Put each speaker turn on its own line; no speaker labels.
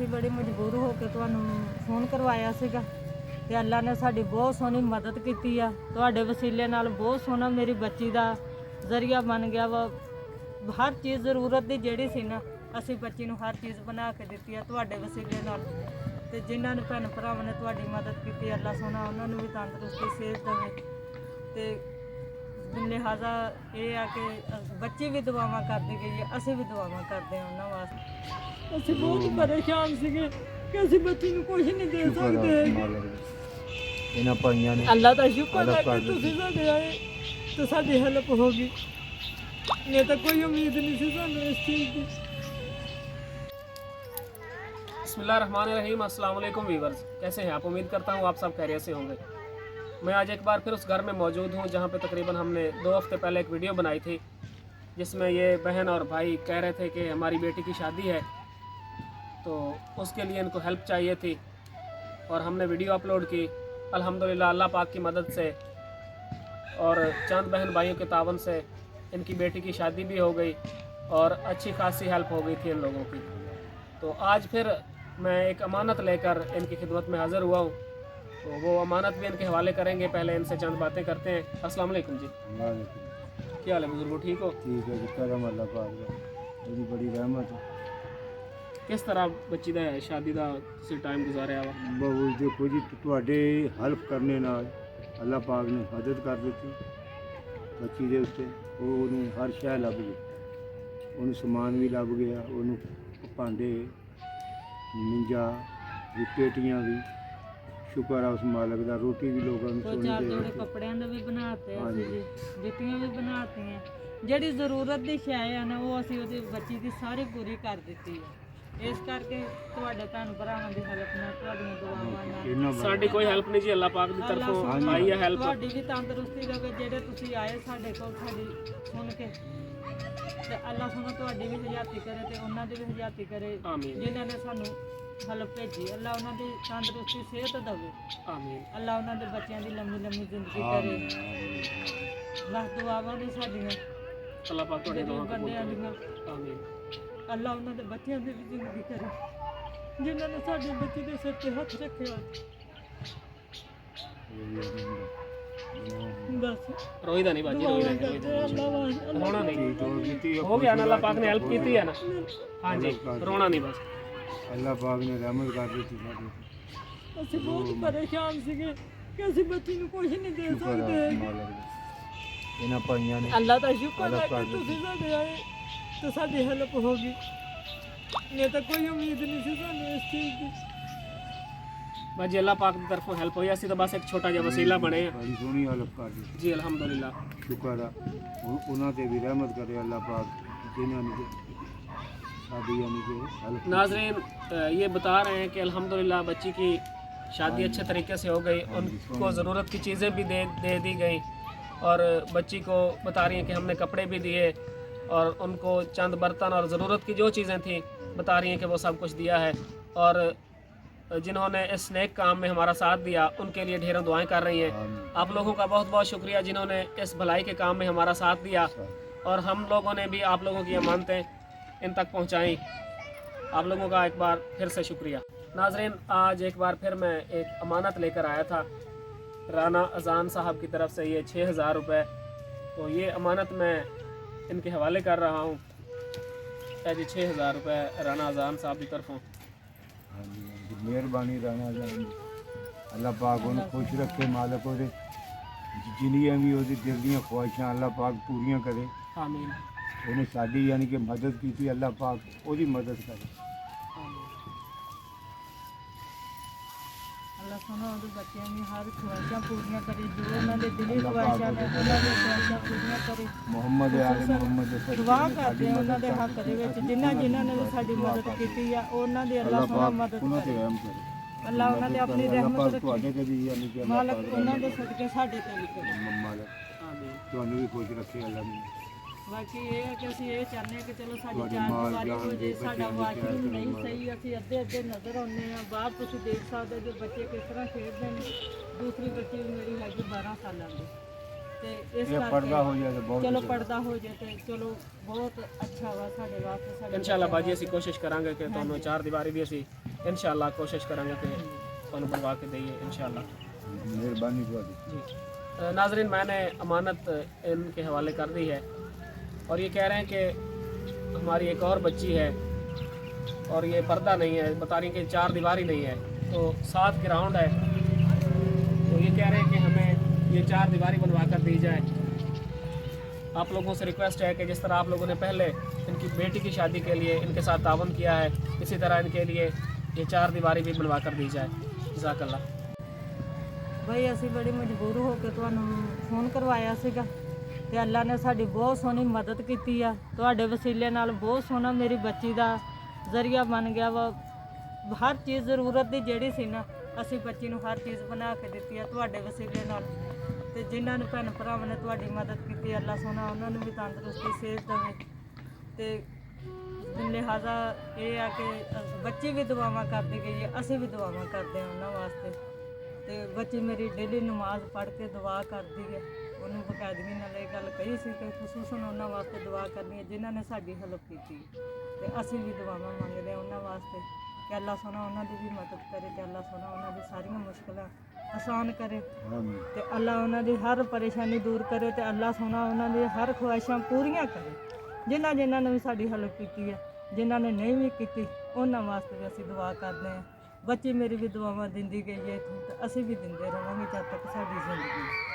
ਅਸੀਂ ਬੜੀ ਮਜਬੂਰ ਹੋ ਕੇ ਤੁਹਾਨੂੰ ਫੋਨ ਕਰਵਾਇਆ ਸੀਗਾ ਤੇ ਅੱਲਾ ਨੇ ਸਾਡੀ ਬਹੁਤ ਸੋਹਣੀ ਮਦਦ ਕੀਤੀ ਆ। ਤੁਹਾਡੇ ਵਸੀਲੇ ਨਾਲ ਬਹੁਤ ਸੋਹਣਾ ਮੇਰੀ ਬੱਚੀ ਦਾ ਜ਼ਰੀਆ ਬਣ ਗਿਆ ਵਾ। ਹਰ ਚੀਜ਼ ਜ਼ਰੂਰਤ ਦੀ ਜਿਹੜੀ ਸੀ ਨਾ, ਅਸੀਂ ਬੱਚੀ ਨੂੰ ਹਰ ਚੀਜ਼ ਬਣਾ ਕੇ ਦਿੱਤੀ ਆ ਤੁਹਾਡੇ ਵਸੀਲੇ ਨਾਲ। ਤੇ ਜਿਨ੍ਹਾਂ ਨੇ ਭੈਣ ਭਰਾਵਾਂ ਨੇ ਤੁਹਾਡੀ ਮਦਦ ਕੀਤੀ, ਅੱਲਾ ਸੋਹਣਾ ਉਹਨਾਂ ਨੂੰ ਵੀ ਤੰਦਰੁਸਤੀ ਸਿਹਤ ਦੇਵੇ। ਤੇ ਲਿਹਾਜ਼ਾ ਇਹ ਆ ਕਿ ਬੱਚੀ ਵੀ ਦੁਆਵਾਂ ਕਰਦੀ ਗਈ ਹੈ, ਅਸੀਂ ਵੀ ਦੁਆਵਾਂ ਕਰਦੇ ਹਾਂ ਉਹਨਾਂ ਵਾਸਤੇ। ਅਸੀਂ ਬਹੁਤ ਪਰੇਸ਼ਾਨ ਸੀਗੇ ਕਿ ਅਸੀਂ ਬੱਚੀ ਨੂੰ ਕੁਝ ਨਹੀਂ ਦੇ ਸਕਦੇ।
ਇਹਨਾਂ ਭਾਈਆਂ ਨੇ
ਅੱਲਾ ਦਾ ਸ਼ੁਕਰ ਹੈ ਕਿ ਤੁਸੀਂ ਸਾਡੇ ਆਏ ਤੇ ਸਾਡੀ ਹੈਲਪ ਹੋ ਗਈ, ਨਹੀਂ ਤਾਂ ਕੋਈ ਉਮੀਦ नहीं थी ਸਾਨੂੰ इस चीज़ की।
बिस्मिल्लाहिर्रहमानिर्रहीम। अस्सलाम वालेकुम व्यूअर्स, कैसे हैं आप? उम्मीद करता हूँ आप सब खैरियत से होंगे। मैं आज एक बार फिर उस घर में मौजूद हूँ जहाँ पे तकरीबन हमने 2 हफ्ते पहले एक वीडियो बनाई थी जिसमें ये बहन और भाई कह रहे थे कि हमारी बेटी की शादी है तो उसके लिए इनको हेल्प चाहिए थी और हमने वीडियो अपलोड की। अल्हम्दुलिल्लाह अल्लाह पाक की मदद से और चंद बहन भाइयों के तावन से इनकी बेटी की शादी भी हो गई और अच्छी खासी हेल्प हो गई थी इन लोगों की। तो आज फिर मैं एक अमानत लेकर इनकी खिदमत में हाज़िर हुआ हूँ, तो वो अमानत भी इनके हवाले करेंगे। पहले इनसे चंद बातें करते हैं। अस्सलाम वालेकुम जी। क्या हाल है बुजुर्गो, ठीक हो?
ठीक है जी, करम अल्लाह पाक दा, बड़ी बड़ी रहमत है।
किस तरह बच्ची ਦਾ शादी ਦਾ ਤੁਸੀਂ ਟਾਈਮ ਗੁਜ਼ਾਰਿਆ ਵਾ?
बहुत देखो जी, ਤੁਹਾਡੇ ਹੈਲਪ ਕਰਨੇ ਨਾਲ ਅੱਲਾਹ ਪਾਕ ਨੇ ਮਦਦ ਕਰ ਦਿੱਤੀ ਬੱਚੀ ਦੇ ਉੱਤੇ। ਉਹਨੂੰ ਹਰ ਸ਼ੈ ਲੱਭ ਗਈ, ਉਹਨੂੰ ਸਮਾਨ ਵੀ ਲੱਭ ਗਿਆ, ਉਹਨੂੰ ਭਾਂਡੇ ਮਿੰਜਾ ਵੀ ਪੇਟੀਆਂ ਵੀ। ਸ਼ੁਕਰ ਆ ਉਸ ਮਾਲਕ ਦਾ। ਰੋਟੀ ਵੀ ਲੋਕਾਂ ਨੂੰ
ਦੋ
ਸੋਹਣੀ
ਚਾਰ
ਦੇ
ਜੋੜੇ
ਦਿੱਤੀ।
ਕੱਪੜਿਆਂ ਦੇ ਵੀ ਬਣਾਤੇ ਅਸੀਂ
ਹਾਂਜੀ।
ਜੀ, ਜੁੱਤੀਆਂ ਵੀ ਬਣਾਤੀਆਂ। ਜਿਹੜੀ ਜ਼ਰੂਰਤ ਦੀ ਸ਼ੈ ਆ ਨਾ ਉਹ ਅਸੀਂ ਉਹਦੀ ਬੱਚੀ ਦੀ ਸਾਰੀ ਪੂਰੀ ਕਰ ਦਿੱਤੀ ਆ। ਇਸ ਕਰਕੇ ਤੁਹਾਡੇ ਭੈਣ ਭਰਾਵਾਂ ਦੀ ਹੈਲਪ ਨਾਲ, ਤੁਹਾਡੀਆਂ ਦੁਆਵਾਂ ਨਾਲ
ਇਹਨਾਂ ਬੜਾ
ਸਾਡੀ ਕੋਈ ਹੈਲਪ ਨਹੀਂ ਜੀ, ਅੱਲਾਹ ਪਾਕ ਦੀ ਤਰਫੋਂ ਆਈ ਹੈ ਹੈਲਪ।
ਤੁਹਾਡੀ ਵੀ ਤੰਦਰੁਸਤੀ ਦੇਵੇ। ਜਿਹੜੇ ਤੁਸੀਂ ਆਏ ਸਾਡੇ ਕੋਲ ਸਾਡੀ ਸੁਣ ਕੇ, ਤੇ ਅੱਲਾ ਸੋਹਣਾ ਤੁਹਾਡੀ ਵੀ ਹਯਾਤੀ ਕਰੇ ਤੇ ਉਹਨਾਂ ਦੀ ਵੀ ਹਯਾਤੀ ਕਰੇ।
ਆਮੀਨ
ਜਿਨ੍ਹਾਂ ਨੇ ਸਾਨੂੰ ਹੈਲਪ ਭੇਜੀ, ਅੱਲਾ ਉਹਨਾਂ ਦੀ ਤੰਦਰੁਸਤੀ ਸਿਹਤ ਦੇਵੇ।
ਆਮੀਨ
ਅੱਲਾ ਉਹਨਾਂ ਦੇ ਬੱਚਿਆਂ ਦੀ ਲੰਮੀ ਲੰਮੀ ਜ਼ਿੰਦਗੀ ਕਰੇ। ਬਸ ਦੁਆਵਾਂ ਨੇ ਸਾਡੀਆਂ
ਅੱਲਾਹ ਪਾਕ ਤੁਹਾਡੀ ਦੁਆ ਕਬੂਲ
ਬੰਦਿਆਂ
ਕਰੇ।
ਦੀਆਂ।
ਆਮੀਨ।
ਅੱਲਾ ਉਹਨਾਂ ਦੇ ਬੱਚਿਆਂ ਦੀ ਵੀ ਜ਼ਿੰਦਗੀ ਕਰੇ ਜਿਨ੍ਹਾਂ ਨੇ ਸਾਡੇ ਬੱਚੇ ਦੇ ਸਿਰ ਤੇ ਹੱਥ ਰੱਖਿਆ। ਬਸ
ਰੋਈਦਾ ਨਹੀਂ ਬਾਜੀ, ਰੋਈਦਾ ਨਹੀਂ,
ਅੱਲਾ ਵਾਸਤੇ
ਰੋਣਾ ਨਹੀਂ।
ਤੋੜ ਦਿੱਤੀ
ਹੋ ਗਿਆ ਨਾ, ਅੱਲਾਹ ਪਾਕ ਨੇ ਹੈਲਪ ਕੀਤੀ ਹੈ ਨਾ। ਹਾਂਜੀ, ਰੋਣਾ ਨਹੀਂ ਬਸ।
ਅੱਲਾਹ ਪਾਕ ਨੇ ਰਹਿਮਤ ਕਰ ਦਿੱਤੀ ਸਾਡੇ ਤੇ।
ਅਸੀਂ ਬਹੁਤ ਪਰੇਸ਼ਾਨ ਸੀਗੇ ਕਿ ਅਸੀਂ ਬੱਚੀ ਨੂੰ ਕੁਝ ਨਹੀਂ ਦੇ
ਸ਼ੁਕਰ ਆ
ਸਕਦੇ।
ਮਾਲਕ ਦਾ। ਇਹਨਾਂ ਭਾਈਆਂ ਨੇ
ਅੱਲਾ ਦਾ ਸ਼ੁਕਰ ਹੈ
ਅੱਲਾਹ
ਕਿ
ਕਰ
ਤੁਸੀਂ ਸਾਡੇ ਆਏ ਤੇ ਸਾਡੀ ਹੈਲਪ ਹੋ ਗਈ, ਨਹੀਂ ਤਾਂ ਕੋਈ ਉਮੀਦ ਨਹੀਂ ਸੀ ਸਾਨੂੰ ਇਸ ਚੀਜ਼ ਦੀ।
ਬਸ ਜੀ ਅੱਲਾਹ ਪਾਕ ਦੀ ਤਰਫੋਂ ਹੈਲਪ ਹੋਈ। ਅਸੀਂ ਤਾਂ ਬਸ ਇੱਕ ਛੋਟਾ ਜਿਹਾ ਵਸੀਲਾ ਬਣੇ ਆ
ਬੜੀ ਸੋਹਣੀ ਹੈਲਪ ਕਰ ਦਿੱਤੀ।
ਜੀ, ਅਲਹਮਦੁਲਿल्लाह।
शुक्र है उन्होंने ते भी रहमत करे अल्लाह पाक, जिन्होंने शादी यानी कि हेल्प।
नाज़रीन, ये बता रहे हैं कि अल्हम्दुलिल्लाह बच्ची की शादी अच्छे तरीके से हो गई। उनको ज़रूरत की चीज़ें भी दे दी गई और बच्ची को बता रही हैं कि हमने कपड़े भी दिए और उनको चंद बर्तन और ज़रूरत की जो चीज़ें थी बता रही हैं कि वो सब कुछ दिया है। और जिन्होंने इस नेक काम में हमारा साथ दिया उनके लिए ढेरों दुआएं कर रही हैं। आप लोगों का बहुत बहुत शुक्रिया जिन्होंने इस भलाई के काम में हमारा साथ दिया, और हम लोगों ने भी आप लोगों की अमानतें इन तक पहुंचाई। आप लोगों का एक बार फिर से शुक्रिया। नाजरीन, आज एक बार फिर मैं एक अमानत लेकर आया था राना अजान साहब की तरफ से, ये 6000 रुपये। तो ये अमानत मैं इनके हवाले कर रहा हूँ। जी 6000 रुपये राना अजान साहब की तरफों।
हाँ जी, मेहरबानी रहना जाए। अल्लाह पाक उन्हें खुश रखे, मालक और जिन्नियां भी वो दिल दी ख्वाहिशां अल्लाह पाक पूरियां करे।
आमीन।
उन्हें साड़ी यानी कि मदद की थी, अल्लाह पाक वो मदद करे।
ਅੱਲਾ ਸੋਹਣਾ ਉਹਦੇ ਬੱਚਿਆਂ ਦੀ ਹਰ ਖੁਆਇਸ਼ਾਂ ਪੂਰੀਆਂ ਕਰੇ, ਜੋ ਉਹਨਾਂ ਦੇ ਦਿਲੀ ਖੁਆਇਸ਼ਾਂ ਨੇ ਉਹਨਾਂ ਦੀਆਂ ਖੁਆਇਸ਼ਾਂ ਪੂਰੀਆਂ ਕਰੇ।
मोहम्मद आले मोहम्मद
ਦੁਆ ਕਰਦੇ ਹਾਂ ਉਹਨਾਂ ਦੇ ਹੱਕ ਦੇ ਵਿੱਚ, ਜਿਨ੍ਹਾਂ ਜਿਨ੍ਹਾਂ ਨੇ ਵੀ ਸਾਡੀ ਮਦਦ ਕੀਤੀ ਆ ਉਹਨਾਂ ਦੀ ਅੱਲਾ ਸੋਹਣਾ ਮਦਦ
उन्हें
ਕਰੇ।
रहम करे।
ਅੱਲਾ ਉਹਨਾਂ ਦੇ ਆਪਣੀ
अल्लाह
ਰਹਿਮਤ
पाक
ਰੱਖੇ।
ਤੁਹਾਡੇ ਤੇ ਵੀ यानी कि अल्लाह
ਮਾਲਕ
पाक
ਉਹਨਾਂ ਦੇ ਸਦਕੇ ਸਾਡੇ ਤੇ ਵੀ ਕਰੇ।
मालक
आमीन।
ਤੁਹਾਨੂੰ ਵੀ ਖੁਸ਼ ਰੱਖੇ ਅल्लाह ਨੇ।
ਬਾਕੀ ਇਹ ਹੈ ਕਿ ਅਸੀਂ ਇਹ ਚਾਹੁੰਦੇ ਹਾਂ ਕਿ ਚਲੋ ਸਾਡੀ
ਤੁਹਾਡੇ
ਚਾਰ
ਮਾਲ
ਦੀਵਾਰੀ ਹੋ
ਜਾਨ
ਜੇ,
ਦੇ
ਸਾਡਾ
ਬੱਚਿਆਂ ਦੀ
ਵਾਸ਼ਰੂਮ
care
ਨਹੀਂ
ਕਰੋ।
ਸਹੀ, ਅਸੀਂ ਅੱਧੇ ਅੱਧੇ ਨਜ਼ਰ ਆਉਂਦੇ ਆ ਬਾਹਰ। ਤੁਸੀਂ ਦੇਖ ਸਕਦੇ ਜੋ ਬੱਚੇ ਕਿਸ ਤਰ੍ਹਾਂ ਖੇਡਦੇ ਨੇ। ਦੂਸਰੀ ਬੱਚੀ ਵੀ ਮੇਰੀ ਹੈਗੀ 12 ਸਾਲਾਂ ਦੀ, ਤੇ ਇਸ
ਇਹ ਪਰਦਾ ਹੋ
ਕਰਕੇ
ਜਾਏ ਤਾਂ ਬਹੁਤ
ਚਲੋ ਪਰਦਾ ਹੋ ਜਾਏ ਤੇ ਚਲੋ ਬਹੁਤ ਅੱਛਾ ਵਾ ਸਾਡੇ ਵਾਸਤੇ। ਸਾਡੇ
इंशाल्लाह बाजी असी कोशिश करांगे कि ਤੁਹਾਨੂੰ ਚਾਰ ਦੀਵਾਰੀ ਵੀ ਅਸੀਂ इंशाल्लाह कोशिश करेंगे कि ਤੁਹਾਨੂੰ बनवा के दईए इंशाल्लाह।
ਮਿਹਰਬਾਨੀ ਤੁਹਾਡੀ।
जी नाजरीन, मैंने अमानत इनके हवाले कर दी है और ये कह रहे हैं कि हमारी एक और बच्ची है और ये पर्दा नहीं है, बता रही हैं कि 4 दीवारी नहीं है, तो 7 ग्राउंड है, तो ये कह रहे हैं कि हमें ये 4 दीवारी बनवा कर दी जाए। आप लोगों से रिक्वेस्ट है कि जिस तरह आप लोगों ने पहले इनकी बेटी की शादी के लिए इनके साथ तावन किया है, इसी तरह इनके लिए ये 4 दीवारी भी बनवा कर दी जाए। जज़ाकल्लाह।
ਬਈ ਅਸੀਂ ਬੜੀ ਮਜਬੂਰ ਹੋ ਕੇ ਤੁਹਾਨੂੰ ਫੋਨ ਕਰਵਾਇਆ ਸੀਗਾ ਤੇ ਅੱਲਾ ਨੇ ਸਾਡੀ ਬਹੁਤ ਸੋਹਣੀ ਮਦਦ ਕੀਤੀ ਆ। ਤੁਹਾਡੇ ਵਸੀਲੇ ਨਾਲ ਬਹੁਤ ਸੋਹਣਾ ਮੇਰੀ ਬੱਚੀ ਦਾ ਜ਼ਰੀਆ ਬਣ ਗਿਆ ਵਾ। ਹਰ ਚੀਜ਼ ਜ਼ਰੂਰਤ ਦੀ ਜਿਹੜੀ ਸੀ ਨਾ, ਅਸੀਂ ਬੱਚੀ ਨੂੰ ਹਰ ਚੀਜ਼ ਬਣਾ ਕੇ ਦਿੱਤੀ ਆ ਤੁਹਾਡੇ ਵਸੀਲੇ ਨਾਲ। ਤੇ ਜਿਨ੍ਹਾਂ ਨੇ ਭੈਣ ਭਰਾਵਾਂ ਨੇ ਤੁਹਾਡੀ ਮਦਦ ਕੀਤੀ, ਅੱਲਾ ਸੋਹਣਾ ਉਹਨਾਂ ਨੂੰ ਵੀ ਤੰਦਰੁਸਤੀ ਸਿਹਤ ਦੇਵੇ। ਤੇ ਲਿਹਾਜ਼ਾ ਇਹ ਆ ਕਿ ਬੱਚੀ ਵੀ ਦੁਆਵਾਂ ਕਰਦੀ ਗਈ ਹੈ, ਅਸੀਂ ਵੀ ਦੁਆਵਾਂ ਕਰਦੇ ਹਾਂ ਉਹਨਾਂ ਵਾਸਤੇ। ਤੇ ਬੱਚੀ ਮੇਰੀ ਡੇਲੀ ਨਮਾਜ਼ ਪੜ੍ਹ ਕੇ ਦੁਆ ਕਰਦੀ ਹੈ। ਉਹਨੂੰ ਬਕਾਇਦਗੀ ਨਾਲ ਇਹ ਗੱਲ ਕਹੀ ਸੀ ਕਿ ਖੁਸੂਸਨ ਉਹਨਾਂ ਵਾਸਤੇ ਦੁਆ ਕਰਨੀ ਹੈ ਜਿਨ੍ਹਾਂ ਨੇ ਸਾਡੀ ਹੈਲਪ ਕੀਤੀ। ਤੇ ਅਸੀਂ ਵੀ ਦੁਆਵਾਂ ਮੰਗਦੇ ਹਾਂ ਉਹਨਾਂ ਵਾਸਤੇ ਕਿ ਅੱਲਾ ਸੋਹਣਾ ਉਹਨਾਂ ਦੀ ਵੀ ਮਦਦ ਕਰੇ ਤੇ ਅੱਲਾ ਸੋਹਣਾ ਉਹਨਾਂ ਦੀ ਸਾਰੀਆਂ ਮੁਸ਼ਕਲਾਂ ਆਸਾਨ ਕਰੇ ਤੇ ਅੱਲਾ ਉਹਨਾਂ ਦੀ ਹਰ ਪਰੇਸ਼ਾਨੀ ਦੂਰ ਕਰੇ ਤੇ ਅੱਲਾ ਸੋਹਣਾ ਉਹਨਾਂ ਦੀ ਹਰ ਖੁਆਇਸ਼ਾਂ ਪੂਰੀਆਂ ਕਰੇ। ਜਿਨ੍ਹਾਂ ਨੇ ਵੀ ਸਾਡੀ ਹੈਲਪ ਕੀਤੀ ਹੈ, ਜਿਨ੍ਹਾਂ ਨੇ ਨਹੀਂ ਵੀ ਕੀਤੀ, ਉਹਨਾਂ ਵਾਸਤੇ ਵੀ ਅਸੀਂ ਦੁਆ ਕਰਦੇ ਹਾਂ। ਬੱਚੀ ਮੇਰੀ ਵੀ ਦੁਆਵਾਂ ਦਿੰਦੀ ਗਈ ਹੈ, ਤੇ ਅਸੀਂ ਵੀ ਦਿੰਦੇ ਰਹਾਂਗੇ ਜਦ ਤੱਕ ਸਾਡੀ ਜ਼ਿੰਦਗੀ ਹੈ।